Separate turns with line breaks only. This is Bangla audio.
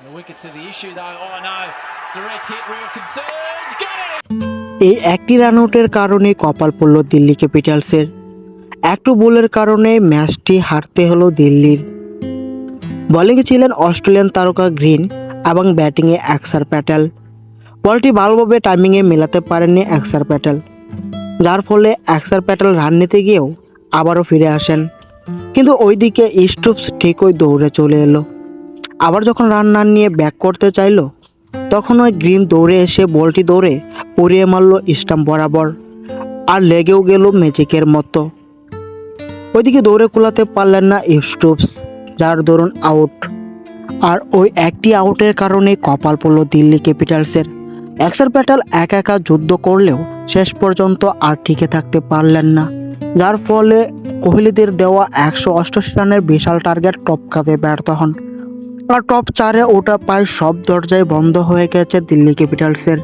The wickets are the issue though. Oh no, direct hit, real concerns. Get it!
এই একটি রান আউটের কারণে কপাল পড়ল দিল্লি ক্যাপিটালসের। একটু ভুলের কারণে ম্যাচটি হারতে হলো দিল্লির। বোলিংয়ে ছিলেন অস্ট্রেলিয়ান তারকা গ্রিন এবং ব্যাটিংয়ে অক্ষর প্যাটেল। বলটি ভালোভাবে টাইমিংয়ে মেলাতে পারেননি অক্ষর প্যাটেল, যার ফলে অক্ষর প্যাটেল রান নিতে গিয়েও আবারও ফিরে আসেন। কিন্তু ওইদিকে স্টোকস ঠিকই দৌড়ে চলে এলো। আবার যখন রান না নিয়ে ব্যাক করতে চাইলো, তখন ওই গ্রিন দৌড়ে এসে বলটি দৌড়ে উড়িয়ে মারলো স্টাম্প বরাবর, আর লেগেও গেল ম্যাজিকের মতো। ওইদিকে দৌড়ে কুলাতে পারলেন না স্টোকস, যার দরুন আউট। আর ওই একটি আউটের কারণে কপাল পড়ল দিল্লি ক্যাপিটালসের। অক্ষর প্যাটেল একা একা যুদ্ধ করলেও শেষ পর্যন্ত আর টিকে থাকতে পারলেন না, যার ফলে কোহলিদের দেওয়া 188 রানের বিশাল টার্গেট টপকাতে ব্যর্থ হন। আর টপ 4-এ ওঠা প্রায় সব দরজায় বন্ধ হয়ে গেছে দিল্লি ক্যাপিটালসের।